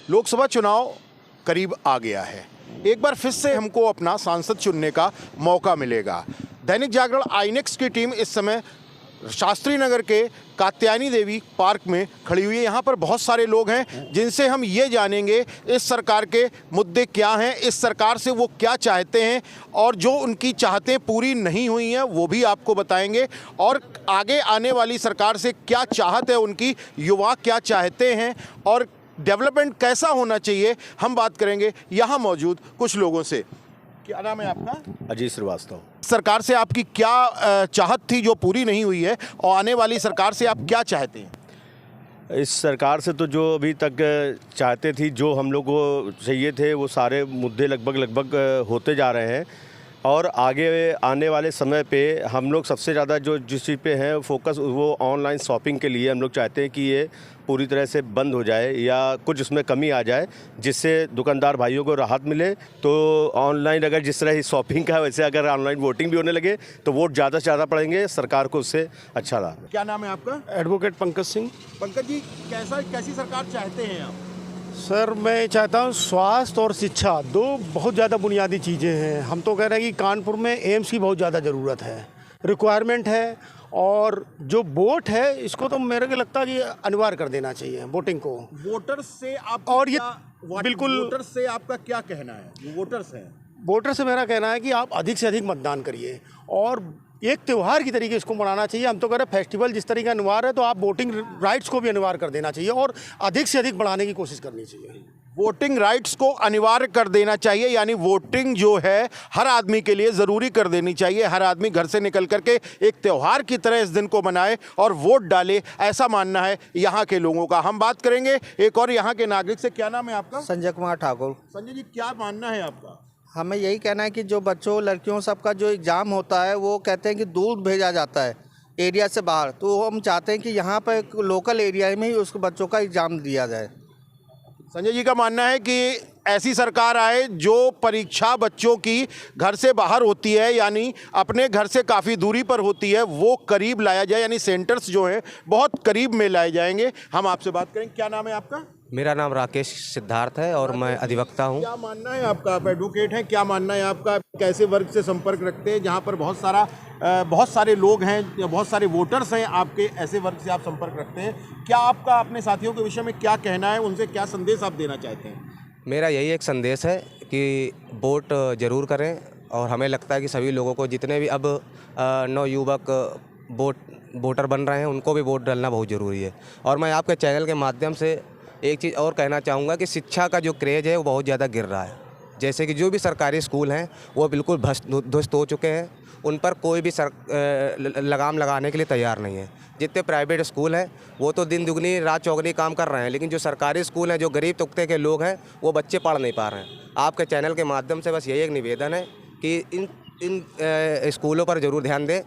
लोकसभा चुनाव करीब आ गया है। एक बार फिर से हमको अपना सांसद चुनने का मौका मिलेगा। दैनिक जागरण आईनेक्स की टीम इस समय शास्त्री नगर के कात्यायनी देवी पार्क में खड़ी हुई है। यहाँ पर बहुत सारे लोग हैं जिनसे हम ये जानेंगे इस सरकार के मुद्दे क्या हैं, इस सरकार से वो क्या चाहते हैं और जो उनकी चाहतें पूरी नहीं हुई हैं वो भी आपको बताएंगे, और आगे आने वाली सरकार से क्या चाहत है उनकी, युवा क्या चाहते हैं और डेवलपमेंट कैसा होना चाहिए, हम बात करेंगे यहाँ मौजूद कुछ लोगों से। क्या नाम है आपका? अजीत श्रीवास्तव। सरकार से आपकी क्या चाहत थी जो पूरी नहीं हुई है, और आने वाली सरकार से आप क्या चाहते हैं? इस सरकार से तो जो अभी तक चाहते थी, जो हम लोग को चाहिए थे, वो सारे मुद्दे लगभग होते जा रहे हैं। और आगे आने वाले समय पे हम लोग सबसे ज़्यादा जो जिस चीज़ पे हैं फोकस, वो ऑनलाइन शॉपिंग के लिए हम लोग चाहते हैं कि ये पूरी तरह से बंद हो जाए या कुछ उसमें कमी आ जाए, जिससे दुकानदार भाइयों को राहत मिले। तो ऑनलाइन अगर जिस तरह शॉपिंग का है वैसे अगर ऑनलाइन वोटिंग भी होने लगे तो वोट ज़्यादा से ज़्यादा पड़ेंगे, सरकार को उससे अच्छा लाभ। क्या नाम है आपका? एडवोकेट पंकज सिंह। पंकज जी, कैसी सरकार चाहते हैं आप? सर, मैं चाहता हूँ स्वास्थ्य और शिक्षा दो बहुत ज़्यादा बुनियादी चीज़ें हैं। हम तो कह रहे हैं कि कानपुर में एम्स की बहुत ज़्यादा ज़रूरत है, रिक्वायरमेंट है। और जो वोट है इसको तो मेरे को लगता है कि अनिवार्य कर देना चाहिए वोटिंग को। वोटर्स से आप और ये बिल्कुल वोटर्स से आपका क्या कहना है? वो वोटर्स हैं। वोटर से मेरा कहना है कि आप अधिक से अधिक मतदान करिए और एक त्यौहार की तरीके इसको मनाना चाहिए। हम तो कह रहे हैं फेस्टिवल जिस तरीके अनिवार्य है, तो आप वोटिंग राइट्स को भी अनिवार्य कर देना चाहिए और अधिक से अधिक बढ़ाने की कोशिश करनी चाहिए। वोटिंग राइट्स को अनिवार्य कर देना चाहिए, यानी वोटिंग जो है हर आदमी के लिए ज़रूरी कर देनी चाहिए। हर आदमी घर से निकल करके एक त्यौहार की तरह इस दिन को मनाए और वोट डाले, ऐसा मानना है यहाँ के लोगों का। हम बात करेंगे एक और यहाँ के नागरिक से। क्या नाम है आपका? संजय कुमार ठाकुर। संजय जी, क्या मानना है आपका? हमें यही कहना है कि जो बच्चों लड़कियों सबका जो एग्ज़ाम होता है वो कहते हैं कि दूर भेजा जाता है एरिया से बाहर, तो हम चाहते हैं कि यहाँ पर लोकल एरिया में ही उस बच्चों का एग्ज़ाम दिया जाए। संजय जी का मानना है कि ऐसी सरकार आए जो परीक्षा बच्चों की घर से बाहर होती है, यानी अपने घर से काफ़ी दूरी पर होती है, वो करीब लाया जाए, यानी सेंटर्स जो हैं बहुत करीब में लाए जाएंगे। हम आपसे बात करेंगे। क्या नाम है आपका? मेरा नाम राकेश सिद्धार्थ है और मैं अधिवक्ता हूँ। क्या मानना है आपका? आप एडवोकेट हैं, क्या मानना है आपका? कैसे वर्ग से संपर्क रखते हैं जहाँ पर बहुत सारे लोग हैं या बहुत सारे वोटर्स हैं आपके, ऐसे वर्ग से आप संपर्क रखते हैं? क्या आपका अपने साथियों के विषय में क्या कहना है, उनसे क्या संदेश आप देना चाहते हैं? मेरा यही एक संदेश है कि वोट ज़रूर करें, और हमें लगता है कि सभी लोगों को, जितने भी अब नवयुवक वोटर बन रहे हैं, उनको भी वोट डालना बहुत ज़रूरी है। और मैं आपके चैनल के माध्यम से एक चीज़ और कहना चाहूँगा कि शिक्षा का जो क्रेज़ है वो बहुत ज़्यादा गिर रहा है। जैसे कि जो भी सरकारी स्कूल हैं वो बिल्कुल ध्वस्त हो चुके हैं, उन पर कोई भी लगाम लगाने के लिए तैयार नहीं है। जितने प्राइवेट स्कूल हैं वो तो दिन दुगनी रात चौगनी काम कर रहे हैं, लेकिन जो सरकारी स्कूल हैं, जो गरीब तबके के लोग हैं, वो बच्चे पढ़ नहीं पा रहे हैं। आपके चैनल के माध्यम से बस यही एक निवेदन है कि इन स्कूलों पर ज़रूर ध्यान दें।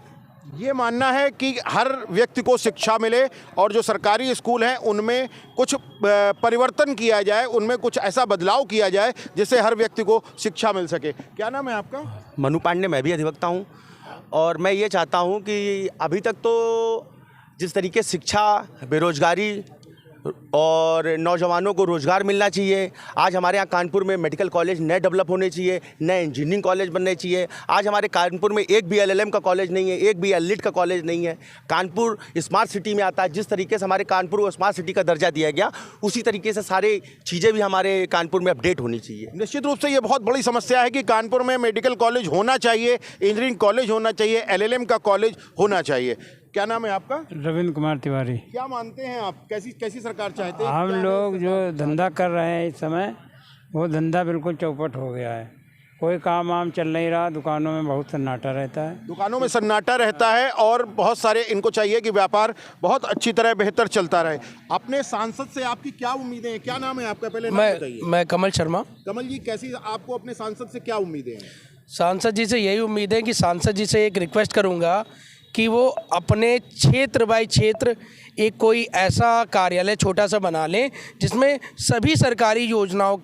ये मानना है कि हर व्यक्ति को शिक्षा मिले और जो सरकारी स्कूल हैं उनमें कुछ परिवर्तन किया जाए, उनमें कुछ ऐसा बदलाव किया जाए जिससे हर व्यक्ति को शिक्षा मिल सके। क्या नाम है आपका? मनु पांडे। मैं भी अधिवक्ता हूँ और मैं ये चाहता हूँ कि अभी तक तो जिस तरीके शिक्षा, बेरोजगारी और नौजवानों को रोज़गार मिलना चाहिए। आज हमारे यहाँ कानपुर में मेडिकल कॉलेज नए डेवलप होने चाहिए, नए इंजीनियरिंग कॉलेज बनने चाहिए। आज हमारे कानपुर में एक भी LLM का कॉलेज नहीं है, एक भी LLIT का कॉलेज नहीं है। कानपुर स्मार्ट सिटी में आता है। जिस तरीके से हमारे कानपुर को स्मार्ट सिटी का दर्जा दिया गया, उसी तरीके से सारी चीज़ें भी हमारे कानपुर में अपडेट होनी चाहिए। निश्चित रूप से ये बहुत बड़ी समस्या है कि कानपुर में मेडिकल कॉलेज होना चाहिए, इंजीनियरिंग कॉलेज होना चाहिए, LLM का कॉलेज होना चाहिए। क्या नाम है आपका? रविंद्र कुमार तिवारी। क्या मानते हैं आप, कैसी सरकार चाहते हैं? हम लोग जो धंधा कर रहे हैं इस समय, वो धंधा बिल्कुल चौपट हो गया है। कोई काम वाम चल नहीं रहा, दुकानों में बहुत सन्नाटा रहता है। दुकानों में सन्नाटा रहता है और बहुत सारे, इनको चाहिए कि व्यापार बहुत अच्छी तरह बेहतर चलता रहे। अपने सांसद से आपकी क्या उम्मीदें हैं? क्या नाम है आपका? पहले नाम बताइए। मैं कमल शर्मा। कमल जी, कैसी आपको अपने सांसद से क्या उम्मीदें हैं? सांसद जी से यही उम्मीद है कि सांसद जी से एक रिक्वेस्ट करूंगा कि वो अपने क्षेत्र बाय क्षेत्र एक कोई ऐसा कार्यालय छोटा सा बना लें जिसमें सभी सरकारी योजनाओं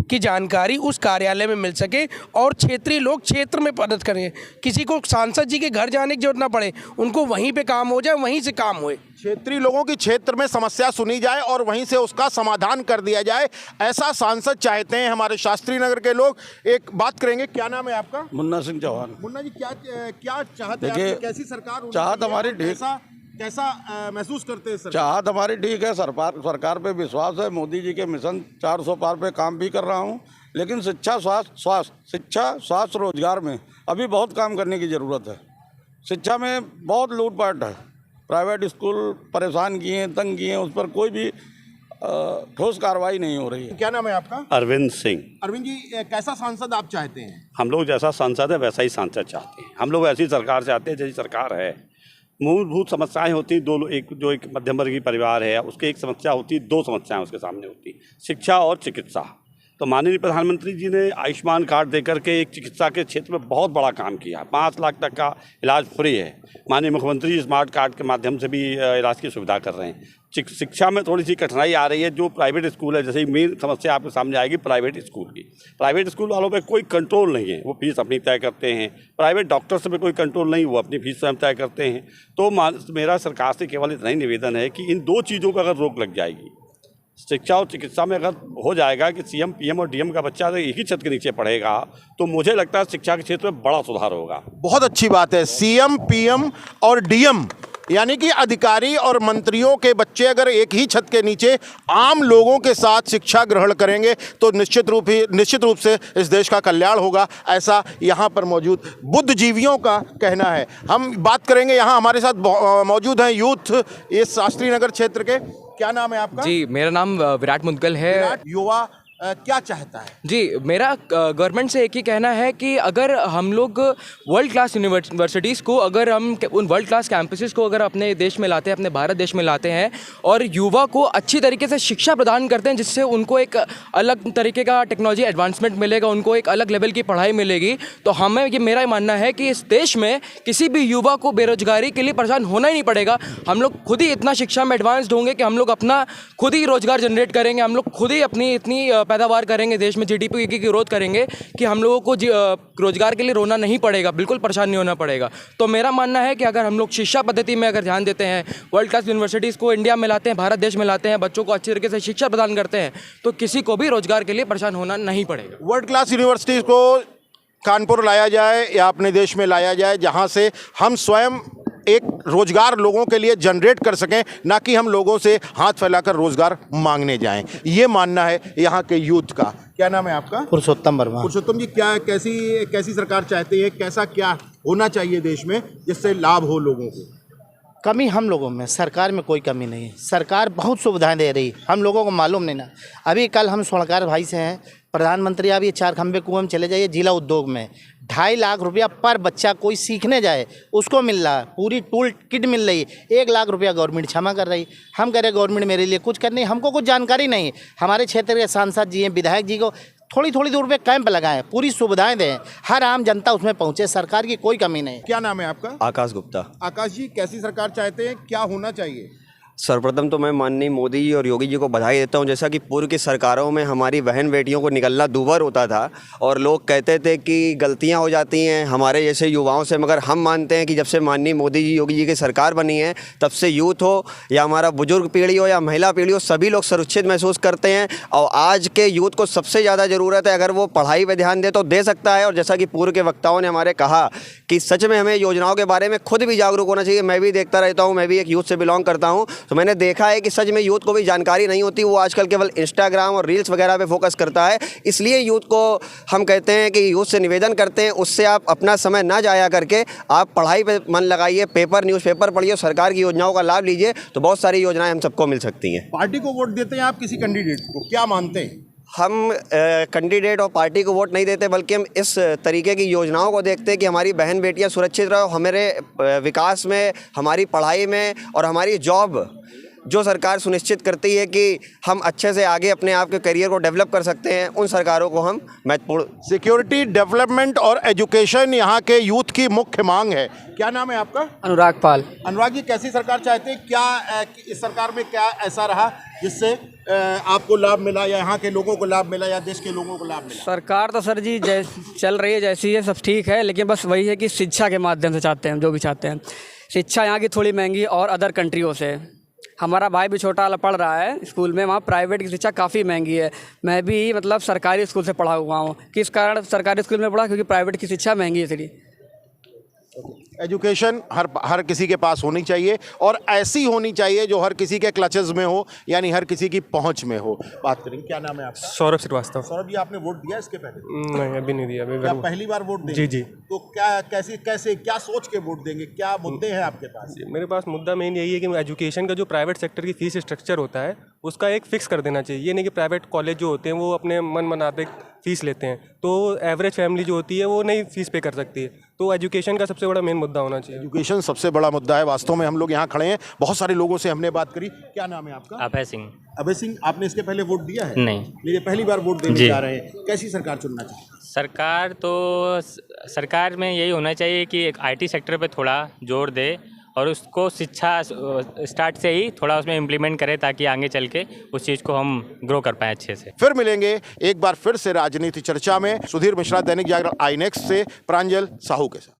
की जानकारी उस कार्यालय में मिल सके और क्षेत्रीय लोग क्षेत्र में मदद करें। किसी को सांसद जी के घर जाने की जरूरत ना पड़े, उनको वहीं पे काम हो जाए, वहीं से काम होए। क्षेत्रीय लोगों की क्षेत्र में समस्या सुनी जाए और वहीं से उसका समाधान कर दिया जाए, ऐसा सांसद चाहते हैं हमारे शास्त्री नगर के लोग। एक बात करेंगे, क्या नाम है आपका? मुन्ना सिंह चौहान। मुन्ना जी, क्या चाहते हैं देखिए, आप? कैसी सरकार होनी चाहत चाहिए? हमारी ठीक, कैसा महसूस करते हैं सर? चाहत हमारी ठीक है, सरकार पे विश्वास है, मोदी जी के मिशन 400 पार पे काम भी कर रहा हूँ, लेकिन शिक्षा स्वास्थ्य रोजगार में अभी बहुत काम करने की ज़रूरत है। शिक्षा में बहुत लूटपाट है, प्राइवेट स्कूल परेशान किए हैं, तंग किए हैं, उस पर कोई भी ठोस कार्रवाई नहीं हो रही है। क्या नाम है आपका? अरविंद सिंह। अरविंद जी, कैसा सांसद आप चाहते हैं? हम लोग जैसा सांसद है वैसा ही सांसद चाहते हैं। हम लोग ऐसी सरकार चाहते हैं जैसी सरकार है। मूलभूत समस्याएं होती हैं, एक मध्यम वर्गीय परिवार है उसकी एक समस्या होती है, दो समस्याएं उसके सामने होती, शिक्षा और चिकित्सा। तो माननीय प्रधानमंत्री जी ने आयुष्मान कार्ड देकर के एक चिकित्सा के क्षेत्र में बहुत बड़ा काम किया। 5 लाख तक का इलाज फ्री है। माननीय मुख्यमंत्री जी स्मार्ट कार्ड के माध्यम से भी इलाज की सुविधा कर रहे हैं। शिक्षा में थोड़ी सी कठिनाई आ रही है, जो प्राइवेट स्कूल है, जैसे मेन समस्या आपके सामने आएगी प्राइवेट स्कूल की। प्राइवेट स्कूल वालों पे कोई कंट्रोल नहीं है, वो फीस अपनी तय करते हैं। प्राइवेट डॉक्टर से भी कोई कंट्रोल नहीं, वो अपनी फीस स्वयं तय करते हैं। तो मेरा सरकार से केवल इतना ही निवेदन है कि इन 2 चीज़ों पर अगर रोक लग जाएगी, शिक्षा और चिकित्सा में अगर हो जाएगा कि सीएम, पीएम और डीएम का बच्चा अगर एक ही छत के नीचे पढ़ेगा, तो मुझे लगता है शिक्षा के क्षेत्र में बड़ा सुधार होगा। बहुत अच्छी बात है। सीएम, पीएम और डीएम यानी कि अधिकारी और मंत्रियों के बच्चे अगर एक ही छत के नीचे आम लोगों के साथ शिक्षा ग्रहण करेंगे तो निश्चित रूप से इस देश का कल्याण होगा, ऐसा यहाँ पर मौजूद बुद्धिजीवियों का कहना है। हम बात करेंगे, यहाँ हमारे साथ मौजूद हैं यूथ इस शास्त्री नगर क्षेत्र के। क्या नाम है आपका? जी, मेरा नाम विराट मुदगल है। विराट, युवा क्या चाहता है? जी, मेरा गवर्नमेंट से एक ही कहना है कि अगर हम लोग वर्ल्ड क्लास यूनिवर्सिटीज़ को, अगर हम उन वर्ल्ड क्लास कैंपसेस को अगर अपने देश में लाते हैं, अपने भारत देश में लाते हैं और युवा को अच्छी तरीके से शिक्षा प्रदान करते हैं, जिससे उनको एक अलग तरीके का टेक्नोलॉजी एडवांसमेंट मिलेगा, उनको एक अलग लेवल की पढ़ाई मिलेगी, तो हमें ये मेरा मानना है कि इस देश में किसी भी युवा को बेरोजगारी के लिए परेशान होना ही नहीं पड़ेगा। हम लोग खुद ही इतना शिक्षा में एडवांस्ड होंगे कि हम लोग अपना खुद ही रोजगार जनरेट करेंगे, हम लोग खुद ही अपनी इतनी पैदावार करेंगे, देश में जीडीपी की ग्रोथ करेंगे कि हम लोगों को रोजगार के लिए रोना नहीं पड़ेगा, बिल्कुल परेशान नहीं होना पड़ेगा। तो मेरा मानना है कि अगर हम लोग शिक्षा पद्धति में अगर ध्यान देते हैं, वर्ल्ड क्लास यूनिवर्सिटीज़ को इंडिया में लाते हैं, भारत देश में लाते हैं, बच्चों को अच्छी तरीके से शिक्षा प्रदान करते हैं, तो किसी को भी रोजगार के लिए परेशान होना नहीं पड़ेगा। वर्ल्ड क्लास यूनिवर्सिटीज़ को कानपुर लाया जाए या अपने देश में लाया जाए, जहाँ से हम स्वयं एक रोजगार लोगों के लिए जनरेट कर सकें, ना कि हम लोगों से हाथ फैलाकर रोजगार मांगने जाएं। ये मानना है यहाँ के यूथ का। क्या नाम है आपका? पुरुषोत्तम वर्मा। पुरुषोत्तम जी, कैसी सरकार चाहते हैं, कैसा क्या होना चाहिए देश में जिससे लाभ हो लोगों को? कमी हम लोगों में, सरकार में कोई कमी नहीं है। सरकार बहुत सुविधाएं दे रही, हम लोगों को मालूम नहीं ना। अभी कल हम स्वर्णकार भाई से हैं, प्रधानमंत्री आप ये 4 खंबे कुएं में चले जाइए, जिला उद्योग में 2.5 लाख रुपया पर बच्चा कोई सीखने जाए उसको मिल रहा है, पूरी टूल किट मिल रही है। 1 लाख रुपया गवर्नमेंट क्षमा कर रही। हम कह रहे गवर्नमेंट मेरे लिए कुछ करनी, हमको कुछ जानकारी नहीं। हमारे क्षेत्र के सांसद जी हैं, विधायक जी को थोड़ी दूर पे कैंप लगाएं, पूरी सुविधाएं दें, हर आम जनता उसमें पहुंचे, सरकार की कोई कमी नहीं। क्या नाम है आपका? आकाश गुप्ता। आकाश जी, कैसी सरकार चाहते हैं, क्या होना चाहिए? सर्वप्रथम तो मैं माननीय मोदी जी और योगी जी को बधाई देता हूं। जैसा कि पूर्व की सरकारों में हमारी बहन बेटियों को निकलना दूभर होता था और लोग कहते थे कि गलतियां हो जाती हैं हमारे जैसे युवाओं से, मगर हम मानते हैं कि जब से माननीय मोदी जी योगी जी की सरकार बनी है, तब से यूथ हो या हमारा बुजुर्ग पीढ़ी हो या महिला पीढ़ी हो, सभी लोग सुरक्षित महसूस करते हैं। और आज के यूथ को सबसे ज़्यादा ज़रूरत है, अगर वो पढ़ाई पर ध्यान दे तो दे सकता है। और जैसा कि पूर्व के वक्ताओं ने हमारे कहा कि सच में हमें योजनाओं के बारे में खुद भी जागरूक होना चाहिए। मैं भी देखता रहता हूँ, मैं भी एक यूथ से बिलोंग करता हूँ, तो मैंने देखा है कि सच में यूथ को भी जानकारी नहीं होती। वो आजकल केवल इंस्टाग्राम और रील्स वगैरह पे फोकस करता है। इसलिए यूथ को हम कहते हैं कि यूथ से निवेदन करते हैं, उससे आप अपना समय ना जाया करके आप पढ़ाई पे मन लगाइए, न्यूज़पेपर पढ़िए, सरकार की योजनाओं का लाभ लीजिए, तो बहुत सारी योजनाएं हम सबको मिल सकती हैं। पार्टी को वोट देते हैं आप किसी कैंडिडेट को, क्या मानते हैं? हम कैंडिडेट और पार्टी को वोट नहीं देते, बल्कि हम इस तरीके की योजनाओं को देखते हैं कि हमारी बहन बेटियां सुरक्षित रहो, हमारे विकास में, हमारी पढ़ाई में और हमारी जॉब जो सरकार सुनिश्चित करती है कि हम अच्छे से आगे अपने आप के करियर को डेवलप कर सकते हैं, उन सरकारों को हम महत्वपूर्ण। सिक्योरिटी, डेवलपमेंट और एजुकेशन यहाँ के यूथ की मुख्य मांग है। क्या नाम है आपका? अनुराग पाल। अनुराग जी, कैसी सरकार चाहते हैं, क्या इस सरकार में क्या ऐसा रहा जिससे आपको लाभ मिला या यहाँ के लोगों को लाभ मिला या देश के लोगों को लाभ मिला? सरकार तो सर जी चल रही है जैसी है, सब ठीक है, लेकिन बस वही है कि शिक्षा के माध्यम से चाहते हैं, जो भी चाहते हैं शिक्षा यहाँ की थोड़ी महंगी और अदर कंट्रियों से। हमारा भाई भी छोटा वाला पढ़ रहा है स्कूल में, वहाँ प्राइवेट की शिक्षा काफ़ी महंगी है। मैं भी मतलब सरकारी स्कूल से पढ़ा हुआ हूँ। किस कारण सरकारी स्कूल में पढ़ा? क्योंकि प्राइवेट की शिक्षा महंगी है इसलिए। एजुकेशन हर किसी के पास होनी चाहिए और ऐसी होनी चाहिए जो हर किसी के क्लचेस में हो, यानी हर किसी की पहुंच में हो। बात करेंगे, क्या नाम है आपका? सौरभ श्रीवास्तव। सौरभ जी, आपने वोट दिया इसके पहले? नहीं, अभी नहीं दिया। क्या पहली बार वोट देंगे? जी। तो कैसे क्या सोच के वोट देंगे? क्या मुद्दे हैं आपके पास? मेरे पास मुद्दा मेन यही है कि एजुकेशन का जो प्राइवेट सेक्टर की फीस स्ट्रक्चर होता है उसका एक फिक्स कर देना चाहिए। ये नहीं कि प्राइवेट कॉलेज जो होते हैं वो अपने मन बनाते फीस लेते हैं, तो एवरेज फैमिली जो होती है वो नहीं फीस पे कर सकती है। तो एजुकेशन का सबसे बड़ा मेन मुद्दा होना चाहिए। एजुकेशन सबसे बड़ा मुद्दा है। वास्तव में हम लोग यहाँ खड़े हैं, बहुत सारे लोगों से हमने बात करी। क्या नाम है आपका? अभय सिंह। अभय सिंह, आपने इसके पहले वोट दिया है? नहीं। ये पहली बार वोट देने जा रहे हैं। कैसी सरकार चुनना चाहिए? सरकार में यही होना चाहिए कि एक IT सेक्टर पे थोड़ा जोर दे और उसको शिक्षा स्टार्ट से ही थोड़ा उसमें इम्प्लीमेंट करे ताकि आगे चल के उस चीज़ को हम ग्रो कर पाएँ अच्छे से। फिर मिलेंगे एक बार फिर से राजनीति चर्चा में। सुधीर मिश्रा, दैनिक जागरण, INEX से प्रांजल साहू के साथ।